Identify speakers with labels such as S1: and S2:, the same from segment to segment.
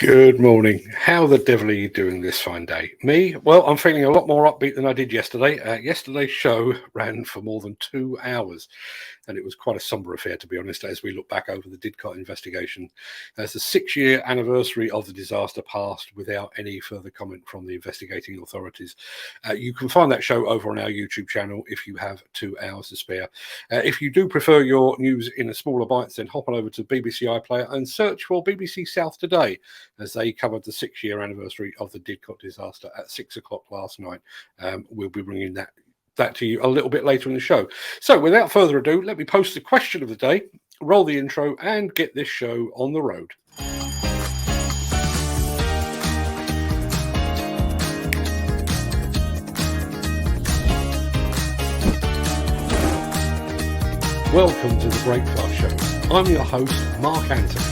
S1: Good morning. How the devil are you doing this fine day? Me? Well, I'm feeling a lot more upbeat than I did yesterday. Yesterday's show ran for more than 2 hours, and it was quite a somber affair, to be honest, as we look back over the Didcot investigation. As the 6-year anniversary of the disaster passed without any further comment from the investigating authorities. You can find that show over on our YouTube channel if you have 2 hours to spare. If you do prefer your news in a smaller bites, then hop on over to BBC iPlayer and search for BBC South Today, as they covered the 6-year anniversary of the Didcot disaster at 6 o'clock last night. We'll be bringing that to you a little bit later in the show. So without further ado, let me post the question of the day, roll the intro, and get this show on the road. Welcome to the Breakfast Show. I'm your host, Mark Anthony.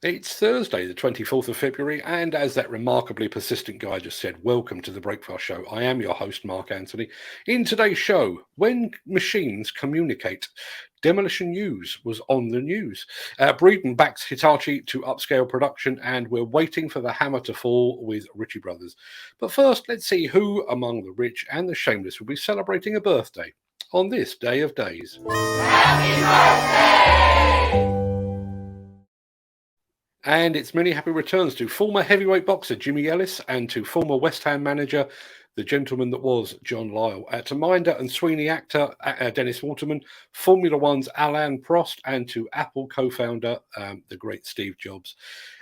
S1: It's Thursday, the 24th of February, and as that remarkably persistent guy just said, welcome to the Breakfast Show. I am your host, Mark Anthony. In today's show, when machines communicate, Demolition News was on the news. Breedon backs Hitachi to upscale production, and we're waiting for the hammer to fall with Ritchie Bros. But first, let's see who among the rich and the shameless will be celebrating a birthday on this day of days. Happy birthday! And it's many happy returns to former heavyweight boxer Jimmy Ellis and to former West Ham manager, the gentleman that was John Lyle. To Minder and Sweeney actor Dennis Waterman, Formula One's Alain Prost, and to Apple co-founder, the great Steve Jobs.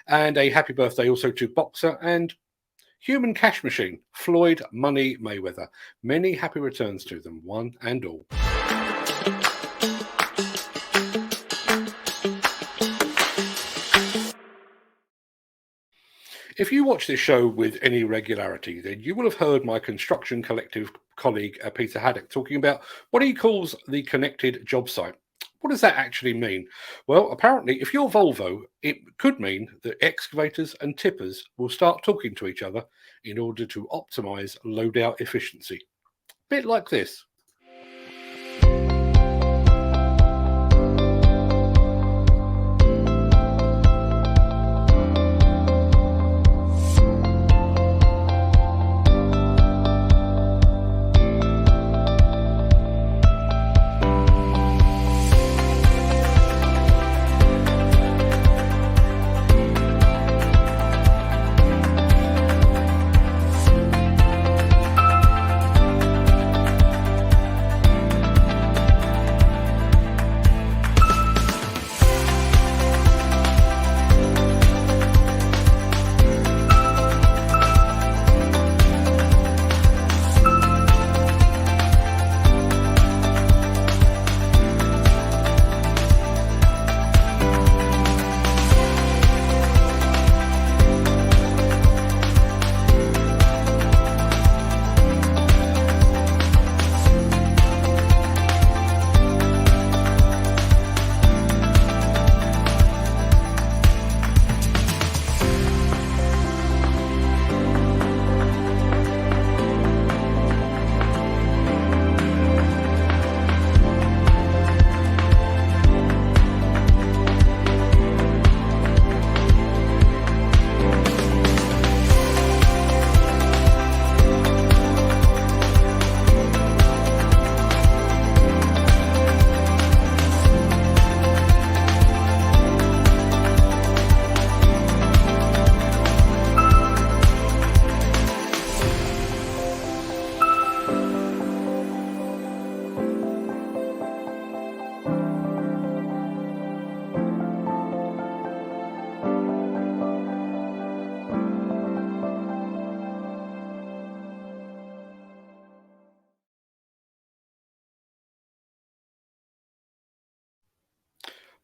S1: And a happy birthday also to boxer and human cash machine, Floyd Money Mayweather. Many happy returns to them, one and all. If you watch this show with any regularity, then you will have heard my construction collective colleague, Peter Haddock, talking about what he calls the connected job site. What does that actually mean? Well, apparently, if you're Volvo, it could mean that excavators and tippers will start talking to each other in order to optimize loadout efficiency. A bit like this.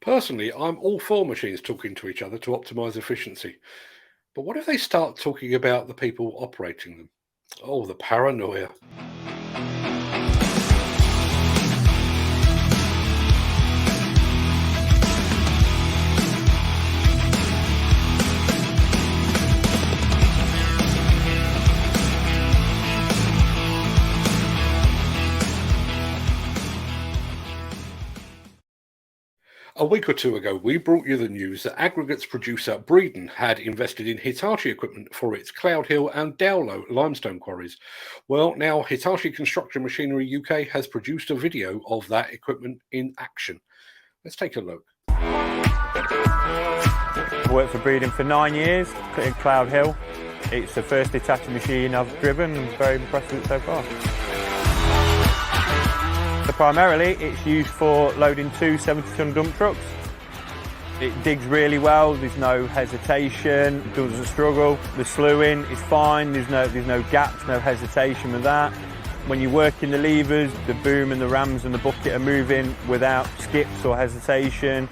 S1: Personally, I'm all for machines talking to each other to optimize efficiency. But what if they start talking about the people operating them? Oh, the paranoia. A week or two ago, we brought you the news that aggregates producer Breedon had invested in Hitachi equipment for its Cloud Hill and Dowlow limestone quarries. Well, now Hitachi Construction Machinery UK has produced a video of that equipment in action. Let's take a look.
S2: I've worked for Breedon for 9 years in Cloud Hill. It's the first Hitachi machine I've driven and very impressed with it so far. So primarily it's used for loading two 70-ton dump trucks. It digs really well, there's no hesitation, it doesn't struggle. The slewing is fine, there's no gaps, no hesitation with that. When you're working the levers, the boom and the rams and the bucket are moving without skips or hesitation.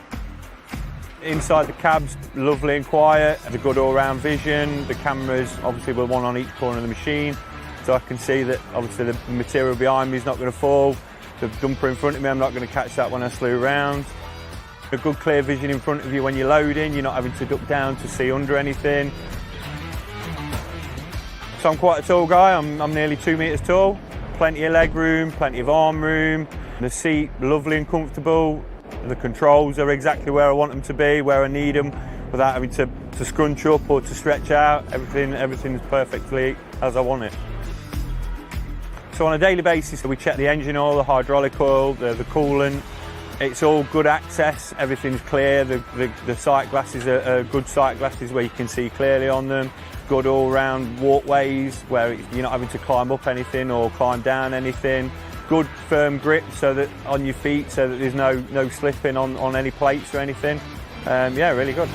S2: Inside the cab's lovely and quiet, has a good all-round vision. The cameras, obviously, were one on each corner of the machine, so I can see that obviously the material behind me is not going to fall. The dumper in front of me, I'm not going to catch that when I slew around. A good clear vision in front of you when you're loading, you're not having to duck down to see under anything. So I'm quite a tall guy, I'm nearly 2 metres tall. Plenty of leg room, plenty of arm room. The seat, lovely and comfortable. The controls are exactly where I want them to be, where I need them, without having to scrunch up or to stretch out. Everything's perfectly as I want it. So on a daily basis, we check the engine oil, the hydraulic oil, the coolant. It's all good access, everything's clear. The sight glasses are good sight glasses where you can see clearly on them. Good all-round walkways where you're not having to climb up anything or climb down anything. Good firm grip so that on your feet, so that there's no slipping on any plates or anything. Yeah, really good.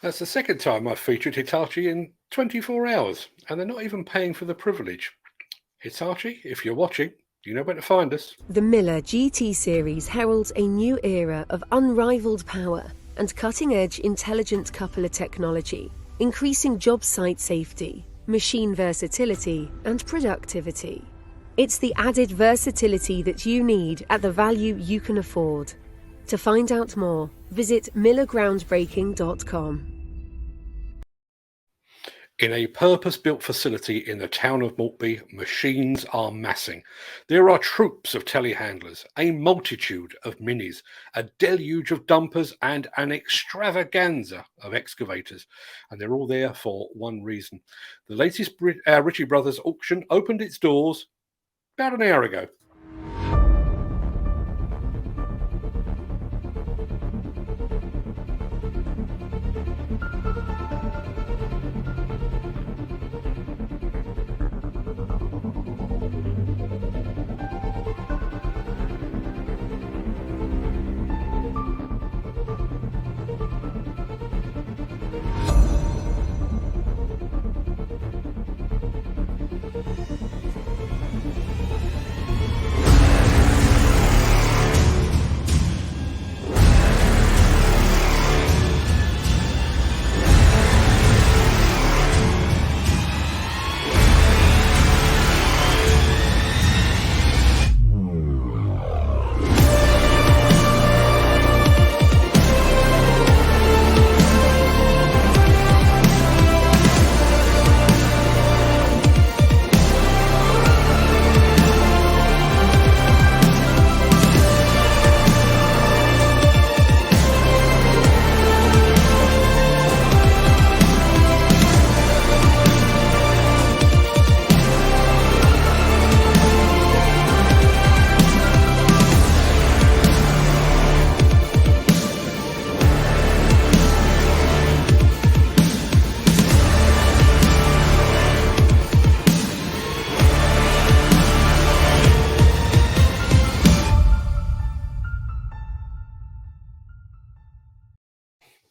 S1: That's the second time I've featured Hitachi in 24 hours, and they're not even paying for the privilege. Hitachi, if you're watching, you know where to find us.
S3: The Miller GT series heralds a new era of unrivaled power and cutting-edge intelligent coupler technology, increasing job site safety, machine versatility, and productivity. It's the added versatility that you need at the value you can afford. To find out more, visit millergroundbreaking.com.
S1: In a purpose-built facility in the town of Maltby, machines are massing. There are troops of telehandlers, a multitude of minis, a deluge of dumpers, and an extravaganza of excavators. And they're all there for one reason. The latest Ritchie Bros auction opened its doors about an hour ago.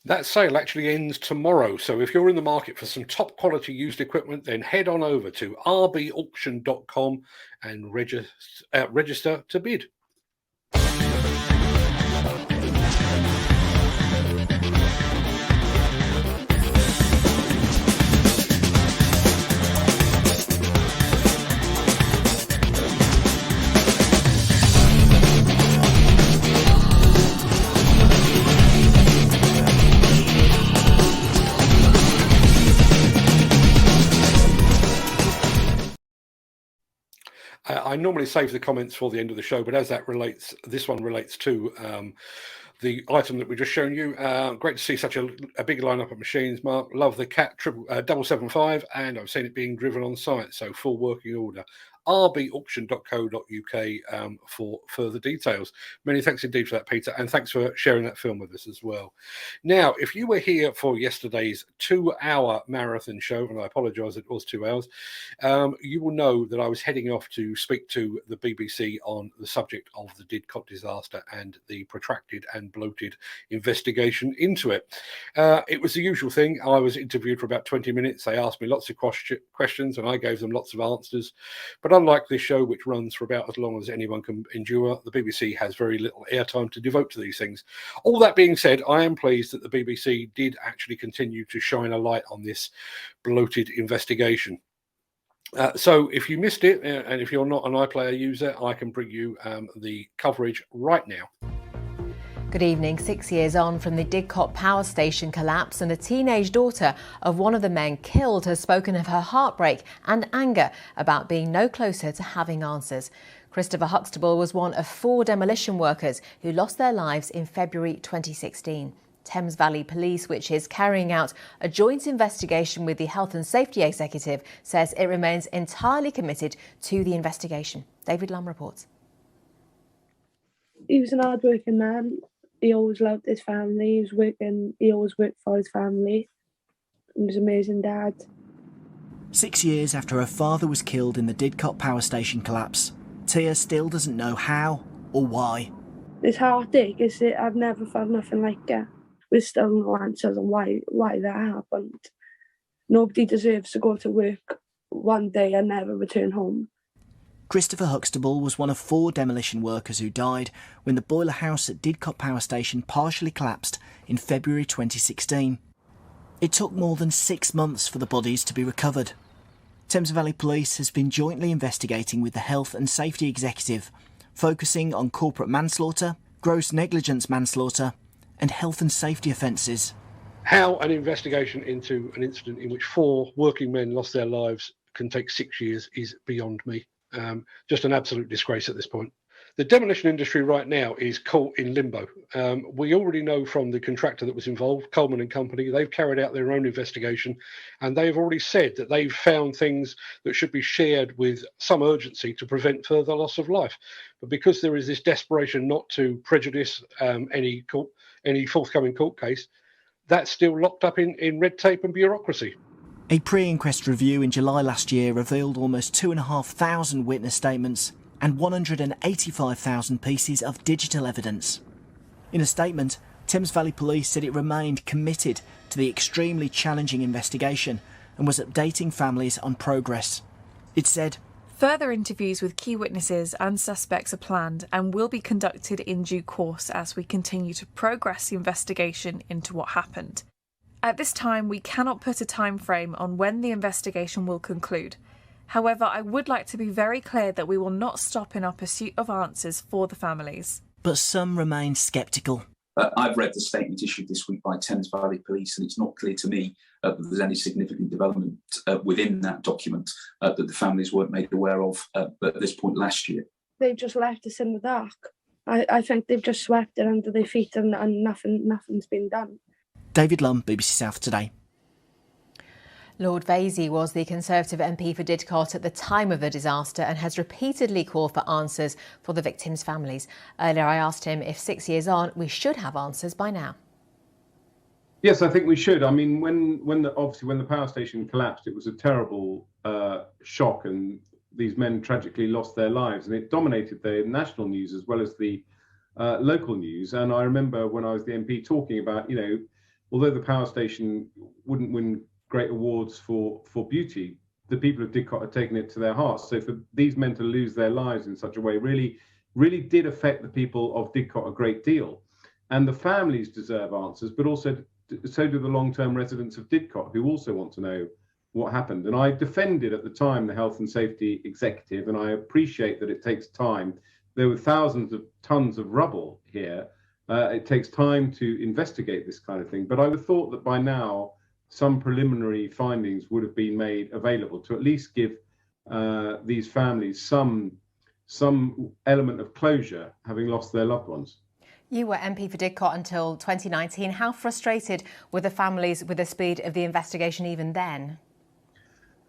S1: That sale actually ends tomorrow, so if you're in the market for some top quality used equipment, then head on over to rbauction.com and register to bid. I normally save the comments for the end of the show, but as this one relates to the item that we just shown you. Great to see such a big lineup of machines, Mark. Love the Cat 775, and I've seen it being driven on site, so full working order. rbauction.co.uk for further details. Many thanks indeed for that, Peter, and thanks for sharing that film with us as well. Now, if you were here for yesterday's 2-hour marathon show, and I apologise it was 2 hours, you will know that I was heading off to speak to the BBC on the subject of the Didcot disaster and the protracted and bloated investigation into it. It was the usual thing. I was interviewed for about 20 minutes. They asked me lots of questions, and I gave them lots of answers. But unlike this show, which runs for about as long as anyone can endure, the BBC has very little airtime to devote to these things. All that being said, I am pleased that the BBC did actually continue to shine a light on this bloated investigation. So if you missed it, and if you're not an iPlayer user, I can bring you the coverage right now.
S4: Good evening. 6 years on from the Didcot power station collapse, and a teenage daughter of one of the men killed has spoken of her heartbreak and anger about being no closer to having answers. Christopher Huxtable was one of 4 demolition workers who lost their lives in February 2016. Thames Valley Police, which is carrying out a joint investigation with the Health and Safety Executive, says it remains entirely committed to the investigation. David Lumb reports.
S5: He was an hard-working man. He always loved his family. He always worked for his family. He was an amazing dad.
S6: 6 years after her father was killed in the Didcot power station collapse, Tia still doesn't know how or why.
S5: It's heartache, is it? I've never felt nothing like that. We're still no answers on why that happened. Nobody deserves to go to work one day and never return home.
S6: Christopher Huxtable was one of 4 demolition workers who died when the boiler house at Didcot Power Station partially collapsed in February 2016. It took more than 6 months for the bodies to be recovered. Thames Valley Police has been jointly investigating with the Health and Safety Executive, focusing on corporate manslaughter, gross negligence manslaughter and health and safety offences.
S1: How an investigation into an incident in which 4 working men lost their lives can take 6 years is beyond me. Just an absolute disgrace at this point. The demolition industry right now is caught in limbo. We already know from the contractor that was involved, Coleman and Company, they've carried out their own investigation, and they've already said that they've found things that should be shared with some urgency to prevent further loss of life. But because there is this desperation not to prejudice any forthcoming court case, that's still locked up in red tape and bureaucracy.
S6: A pre-inquest review in July last year revealed almost 2,500 witness statements and 185,000 pieces of digital evidence. In a statement, Thames Valley Police said it remained committed to the extremely challenging investigation and was updating families on progress. It said,
S7: "Further interviews with key witnesses and suspects are planned and will be conducted in due course as we continue to progress the investigation into what happened. At this time, we cannot put a time frame on when the investigation will conclude. However, I would like to be very clear that we will not stop in our pursuit of answers for the families."
S6: But some remain sceptical.
S8: I've read the statement issued this week by Thames Valley Police, and it's not clear to me that there's any significant development within that document that the families weren't made aware of at this point last year.
S5: They've just left us in the dark. I think they've just swept it under their feet and nothing's been done.
S6: David Lumb, BBC South Today.
S4: Lord Vasey was the Conservative MP for Didcot at the time of the disaster and has repeatedly called for answers for the victims' families. Earlier I asked him if 6 years on we should have answers by now.
S9: Yes, I think we should. I mean, when the power station collapsed, it was a terrible shock, and these men tragically lost their lives, and it dominated the national news as well as the local news. And I remember when I was the MP talking about, although the power station wouldn't win great awards for beauty, the people of Didcot had taken it to their hearts. So for these men to lose their lives in such a way really did affect the people of Didcot a great deal. And the families deserve answers, but also so do the long-term residents of Didcot, who also want to know what happened. And I defended at the time the Health and Safety Executive, and I appreciate that it takes time. There were thousands of tons of rubble here. It takes time to investigate this kind of thing. But I would have thought that by now, some preliminary findings would have been made available to at least give these families some some element of closure, having lost their loved ones.
S4: You were MP for Didcot until 2019. How frustrated were the families with the speed of the investigation even then?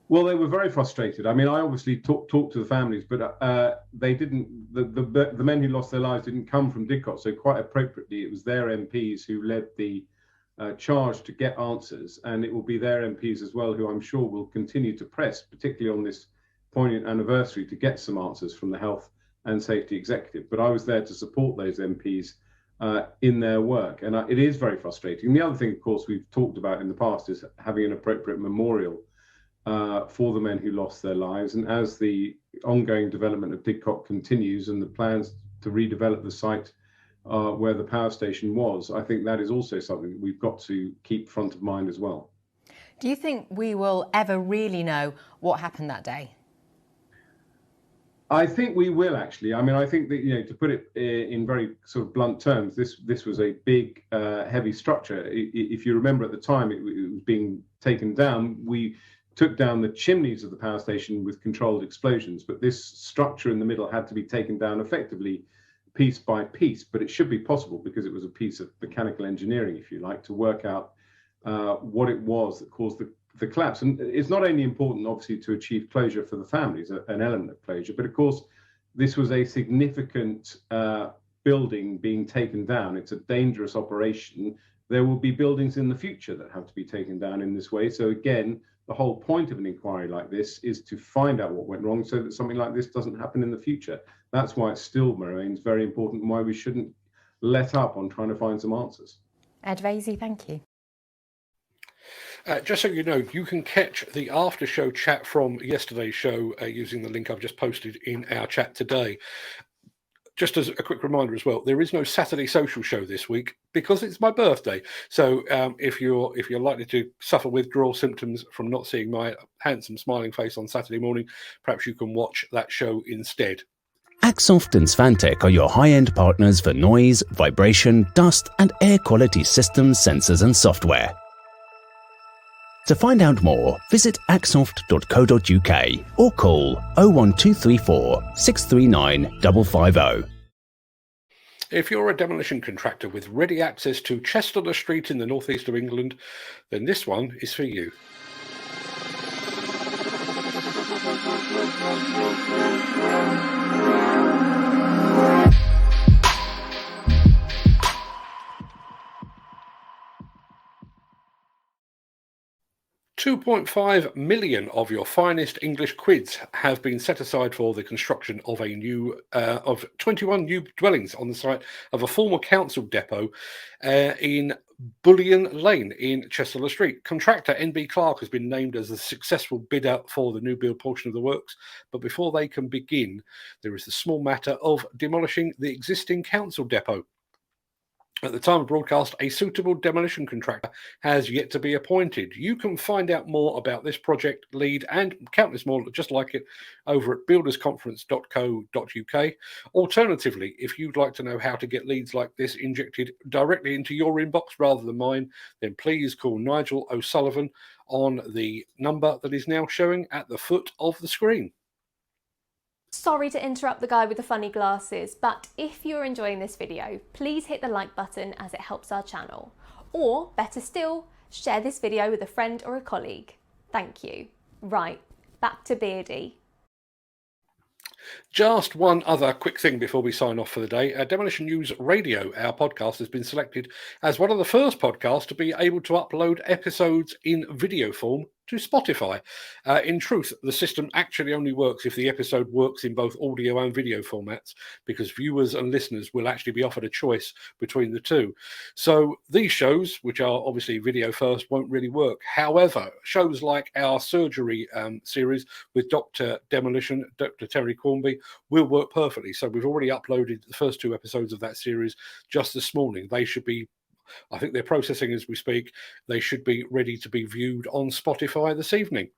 S9: Well, they were very frustrated. I mean, I obviously talked to the families, but they didn't. The men who lost their lives didn't come from Didcot, so quite appropriately, it was their MPs who led the charge to get answers, and it will be their MPs as well who I'm sure will continue to press, particularly on this poignant anniversary, to get some answers from the Health and Safety Executive. But I was there to support those MPs in their work, and it is very frustrating. The other thing, of course, we've talked about in the past is having an appropriate memorial for the men who lost their lives. And as the ongoing development of Didcot continues and the plans to redevelop the site where the power station was, I think that is also something that we've got to keep front of mind as well.
S4: Do you think we will ever really know what happened that day?
S9: I think we will, actually. I mean, I think that, to put it in very sort of blunt terms, this was a big, heavy structure. If you remember at the time it was being taken down, we took down the chimneys of the power station with controlled explosions, but this structure in the middle had to be taken down effectively piece by piece. But it should be possible, because it was a piece of mechanical engineering, if you like, to work out what it was that caused the collapse. And it's not only important, obviously, to achieve closure for the families, an element of closure, but of course, this was a significant building being taken down. It's a dangerous operation. There will be buildings in the future that have to be taken down in this way. So again, the whole point of an inquiry like this is to find out what went wrong so that something like this doesn't happen in the future. That's why it still remains very important and why we shouldn't let up on trying to find some answers.
S4: Ed Vasey, thank you.
S1: Just so you know, you can catch the after show chat from yesterday's show using the link I've just posted in our chat today. Just as a quick reminder as well, there is no Saturday social show this week because it's my birthday. So if you're likely to suffer withdrawal symptoms from not seeing my handsome smiling face on Saturday morning, perhaps you can watch that show instead.
S10: Axoft and Svantec are your high-end partners for noise, vibration, dust and air quality systems, sensors and software. To find out more, visit axoft.co.uk or call 01234 639 550.
S1: If you're a demolition contractor with ready access to Chester Street in the northeast of England, then this one is for you. £2.5 million of your finest English quids have been set aside for the construction of of 21 new dwellings on the site of a former council depot in Bullion Lane in Chester Street. Contractor NB Clark has been named as the successful bidder for the new build portion of the works, but before they can begin, there is the small matter of demolishing the existing council depot. At the time of broadcast, a suitable demolition contractor has yet to be appointed. You can find out more about this project lead and countless more just like it over at buildersconference.co.uk. Alternatively, if you'd like to know how to get leads like this injected directly into your inbox rather than mine, then please call Nigel O'Sullivan on the number that is now showing at the foot of the screen.
S11: Sorry to interrupt the guy with the funny glasses, but if you're enjoying this video, please hit the like button as it helps our channel. Or, better still, share this video with a friend or a colleague. Thank you. Right, back to Beardy.
S1: Just one other quick thing before we sign off for the day. Demolition News Radio, our podcast, has been selected as one of the first podcasts to be able to upload episodes in video form to Spotify. In truth, the system actually only works if the episode works in both audio and video formats, because viewers and listeners will actually be offered a choice between the two. So these shows, which are obviously video first, won't really work. However, shows like our surgery series with Dr. Demolition, Dr. Terry Cornby, will work perfectly. So we've already uploaded the first 2 episodes of that series just this morning. They should be, I think they're processing as we speak. They should be ready to be viewed on Spotify this evening.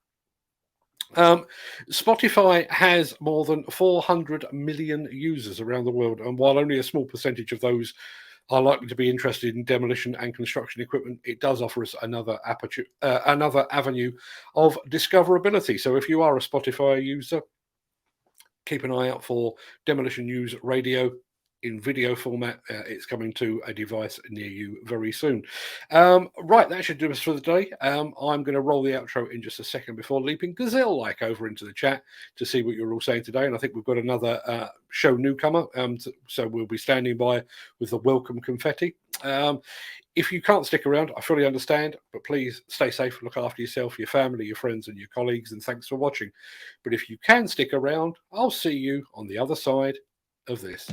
S1: Spotify has more than 400 million users around the world, and while only a small percentage of those are likely to be interested in demolition and construction equipment, it does offer us another avenue of discoverability. So if you are a Spotify user, keep an eye out for Demolition News Radio in video format. It's coming to a device near you very soon. Right, that should do us for the day. I'm going to roll the outro in just a second before leaping gazelle-like over into the chat to see what you're all saying today. And I think we've got another show newcomer, so we'll be standing by with the welcome confetti. If you can't stick around, I fully understand, but please stay safe, look after yourself, your family, your friends, and your colleagues, and thanks for watching. But if you can stick around, I'll see you on the other side of this.